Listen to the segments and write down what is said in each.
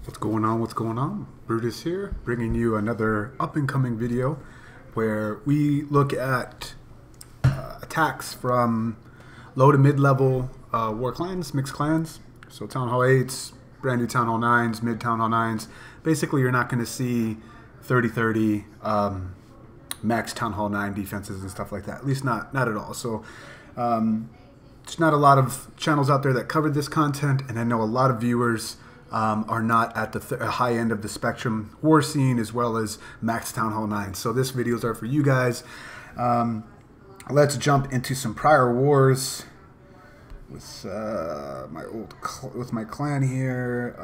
What's going on? What's going on? Brutus here, bringing you another up-and-coming video where we look at attacks from low to mid-level war clans, mixed clans. So Town Hall 8s, brand new Town Hall 9s, mid Town Hall 9s. Basically, you're not going to see 30-30 max Town Hall 9 defenses and stuff like that. At least not at all. So there's not a lot of channels out there that cover this content, and I know a lot of viewers are not at the high end of the spectrum war scene as well as max Town Hall 9. So this videos are for you guys. Let's jump into some prior wars with my clan here.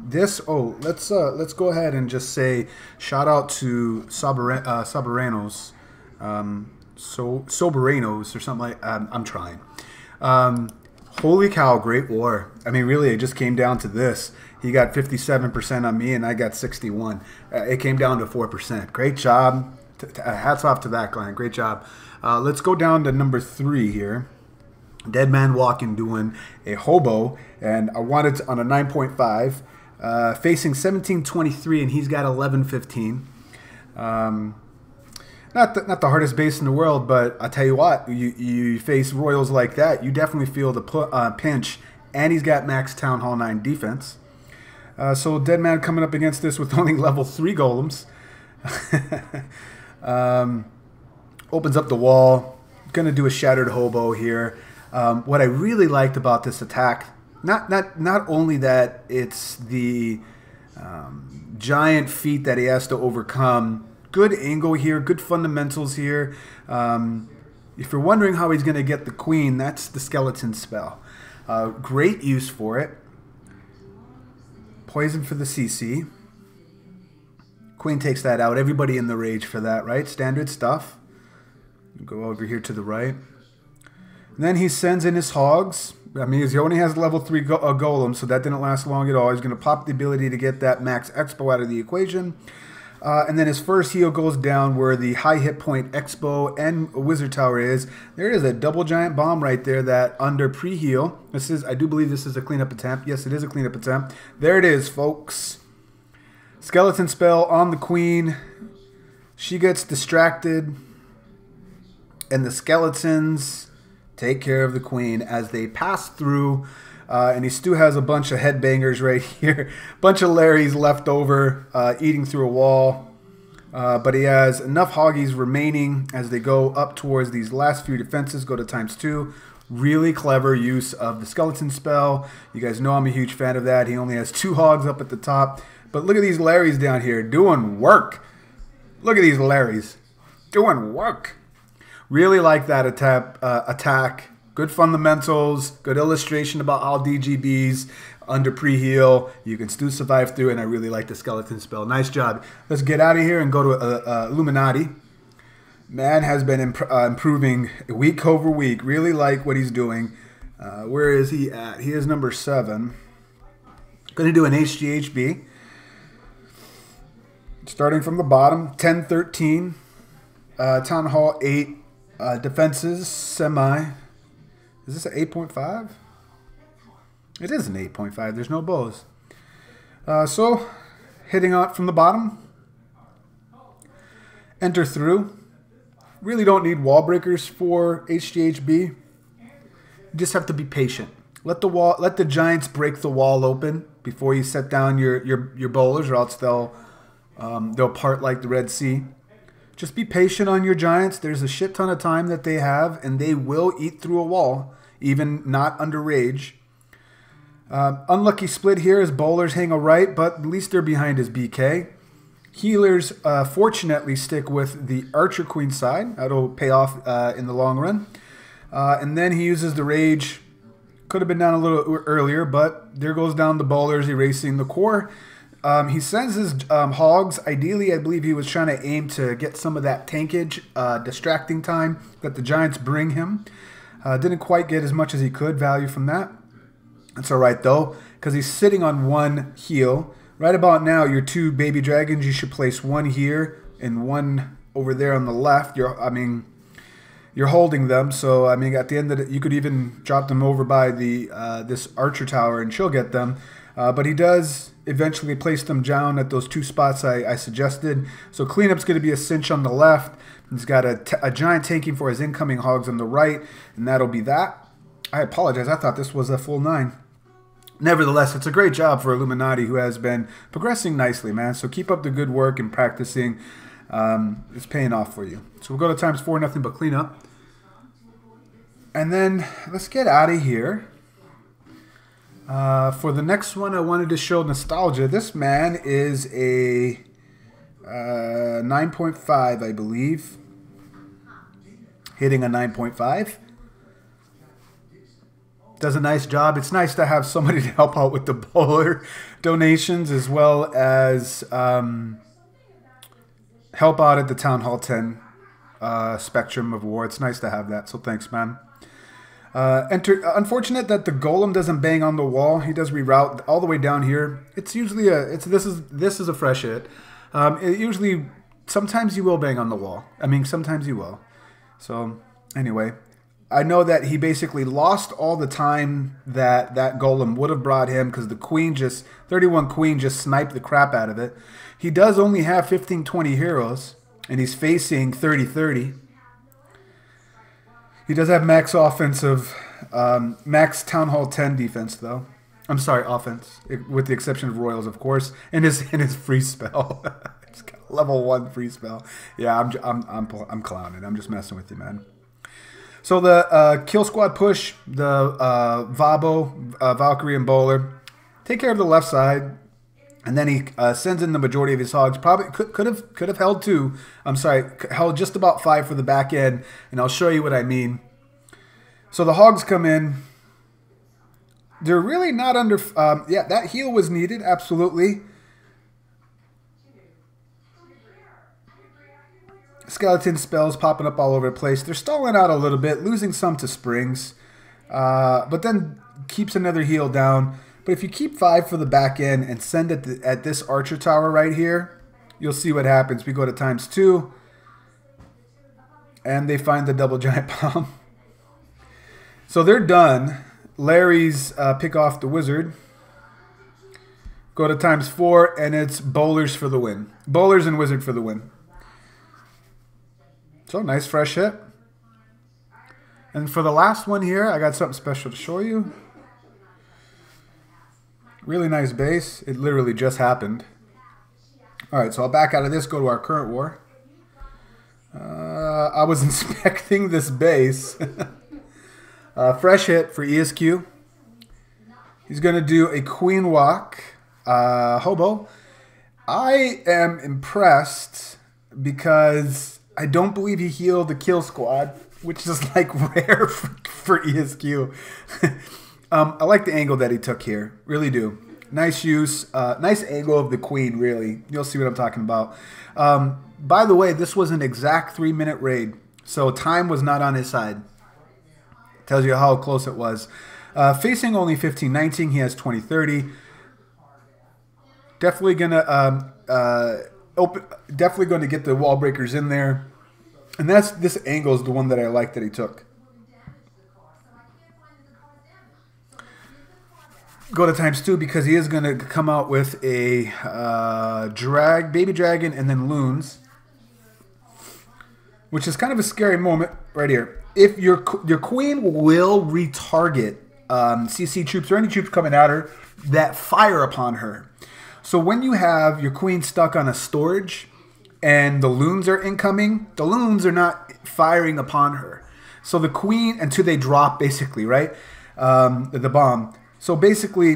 Let's go ahead and just say shout out to Soberanos, Soberanos or something like. I'm trying. Holy cow, great war. I mean, really, it just came down to this. He got 57% on me, and I got 61. It came down to 4%. Great job. Hats off to that clan. Great job. Let's go down to number 3 here. Deadman Walking doing a Hobo, and I wanted to, on a 9.5, facing 1723, and he's got 1115. Not the hardest base in the world, but I tell you what, you face royals like that, you definitely feel the pinch, and he's got max Town Hall 9 defense. So Deadman coming up against this with only level 3 golems. Opens up the wall. Gonna do a shattered hobo here. What I really liked about this attack, not only that it's the giant feat that he has to overcome. Good angle here, good fundamentals here. If you're wondering how he's going to get the queen, that's the skeleton spell. Great use for it. Poison for the CC. Queen takes that out. Everybody in the rage for that, right? Standard stuff. Go over here to the right. And then he sends in his hogs. I mean, he only has level 3 golem, so that didn't last long at all. He's going to pop the ability to get that max expo out of the equation. And then his first heal goes down where the high hit point expo and wizard tower is. There is a double giant bomb right there that under pre-heal. I do believe this is a cleanup attempt. Yes, it is a cleanup attempt. There it is, folks. Skeleton spell on the queen. She gets distracted. And the skeletons take care of the queen as they pass through. And he still has a bunch of headbangers right here. Bunch of Larrys left over, eating through a wall. But he has enough hoggies remaining as they go up towards these last few defenses, go to ×2. Really clever use of the skeleton spell. You guys know I'm a huge fan of that. He only has 2 hogs up at the top. But look at these Larrys down here doing work. Look at these Larrys doing work. Really like that attack. Good fundamentals, good illustration about how DGBs under pre-heal, you can still survive through, and I really like the skeleton spell. Nice job. Let's get out of here and go to Illuminati. Man has been improving week over week. Really like what he's doing. Where is he at? He is number 7. Going to do an HGHB. Starting from the bottom, 10-13. Town Hall 8 defenses, semi. Is this an 8.5? It is an 8.5. There's no bows. So, hitting out from the bottom. Enter through. Really don't need wall breakers for HGHB. You just have to be patient. Let the giants break the wall open before you set down your bowlers, or else they'll part like the Red Sea. Just be patient on your giants. There's a shit ton of time that they have, and they will eat through a wall, even not under rage. Unlucky split here as bowlers hang a right, but at least they're behind his BK. Healers, fortunately, stick with the Archer Queen side. That'll pay off in the long run. And then he uses the rage. Could have been down a little earlier, but there goes down the bowlers, erasing the core. He sends his hogs. Ideally, I believe he was trying to aim to get some of that tankage, distracting time that the giants bring him. Didn't quite get as much as he could value from that. That's all right, though, because he's sitting on 1 heal. Right about now, your 2 baby dragons, you should place 1 here and 1 over there on the left. You're holding them, so I mean, at the end of it, you could even drop them over by the this archer tower, and she'll get them. But he does eventually place them down at those 2 spots I suggested. So cleanup's going to be a cinch on the left. He's got a giant tanking for his incoming hogs on the right, and that'll be that. I apologize. I thought this was a full 9. Nevertheless, it's a great job for Illuminati, who has been progressing nicely, man. So keep up the good work and practicing. It's paying off for you. So we'll go to ×4, nothing but cleanup. And then let's get out of here. For the next one, I wanted to show nostalgia. This man is a 9.5, I believe. Hitting a 9.5. Does a nice job. It's nice to have somebody to help out with the bowler donations, as well as help out at the Town Hall 10 spectrum of war. It's nice to have that, so thanks, man. Unfortunate that the golem doesn't bang on the wall. He does reroute all the way down here. It's usually this is a fresh hit. Usually, sometimes you will bang on the wall. I mean, sometimes you will. So anyway, I know that he basically lost all the time that golem would have brought him, because the queen 31 queen just sniped the crap out of it. He does only have 15-20 heroes, and he's facing 30-30. He does have max offensive, max Town Hall 10 defense, though. I'm sorry, offense, with the exception of Royals, of course, and his free spell. It's got level 1 free spell. Yeah, I'm clowning. I'm just messing with you, man. So the kill squad push, the Valkyrie and bowler take care of the left side, and then he sends in the majority of his hogs. Probably could have held 2. I'm sorry, held just about 5 for the back end, and I'll show you what I mean. So the hogs come in. They're really not under. Yeah, that heal was needed, absolutely. Skeleton spells popping up all over the place. They're stalling out a little bit, losing some to springs, but then keeps another heal down. But if you keep 5 for the back end and send it at this archer tower right here, you'll see what happens. We go to ×2, and they find the double giant bomb. So they're done. Larry's pick off the wizard. Go to ×4, and it's bowlers for the win. Bowlers and wizard for the win. So nice fresh hit. And for the last one here, I got something special to show you. Really nice base. It literally just happened. Alright, so I'll back out of this, go to our current war. I was inspecting this base. Fresh hit for ESQ. He's going to do a queen walk. Hobo. I am impressed because I don't believe he healed the kill squad, which is like rare for ESQ. I like the angle that he took here. Really do. Nice use. Nice angle of the queen, really. You'll see what I'm talking about. By the way, this was an exact 3-minute raid, so time was not on his side. Tells you how close it was. Facing only 15-19, he has 20-30. Definitely gonna definitely going to get the wall breakers in there, and this angle is the one that I like that he took. Go to ×2 because he is going to come out with a baby dragon, and then loons, which is kind of a scary moment right here. If your queen will retarget CC troops or any troops coming at her that fire upon her. So when you have your queen stuck on a storage and the loons are incoming, the loons are not firing upon her. So the queen, until they drop, basically, right? The bomb. So basically,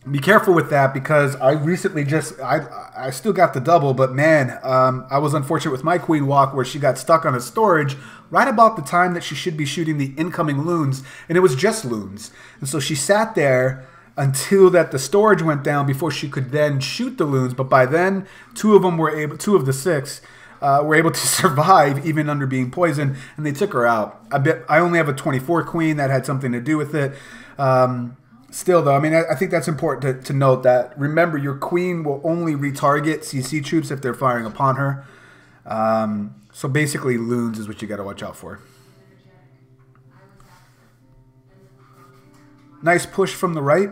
be careful with that, because I recently I still got the double, but man, I was unfortunate with my queen walk where she got stuck on a storage right about the time that she should be shooting the incoming loons, and it was just loons. And so she sat there until that the storage went down before she could then shoot the loons. But by then, two of the 6 were able to survive even under being poisoned, and they took her out. I only have a 24 queen. That had something to do with it. Still, though, I mean, I think that's important to note that, remember, your queen will only retarget CC troops if they're firing upon her. So basically, loons is what you got to watch out for. Nice push from the right.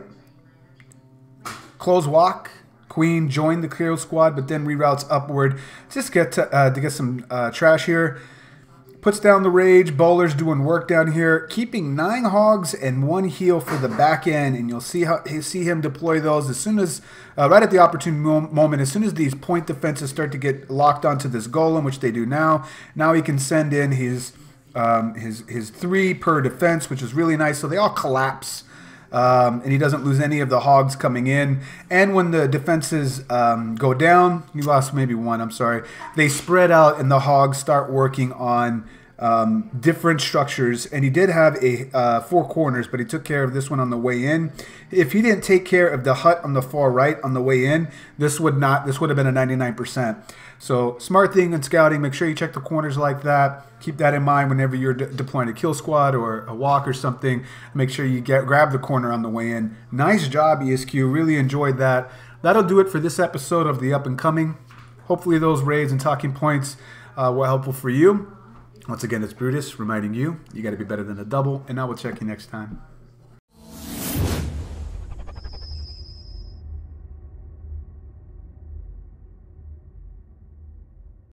Close walk. Queen joined the kill squad, but then reroutes upward. Just to get some trash here. Puts down the rage. Bowler's doing work down here, keeping 9 hogs and 1 heal for the back end, and you'll see him deploy those as soon as right at the opportune moment. As soon as these point defenses start to get locked onto this golem, which they do now. Now he can send in his 3 per defense, which is really nice. So they all collapse. And he doesn't lose any of the hogs coming in. And when the defenses go down, you lost maybe 1, I'm sorry. They spread out and the hogs start working on different structures. And he did have 4 corners, but he took care of this one on the way in. If he didn't take care of the hut on the far right on the way in, this would have been a 99%. So smart thing in scouting, make sure you check the corners like that. Keep that in mind whenever you're deploying a kill squad or a walk or something. Make sure you grab the corner on the way in. Nice job, ESQ. Really enjoyed that. That'll do it for this episode of The Up and Coming. Hopefully those raids and talking points were helpful for you. Once again, it's Brutus reminding you, you got to be better than a double, and I will check you next time.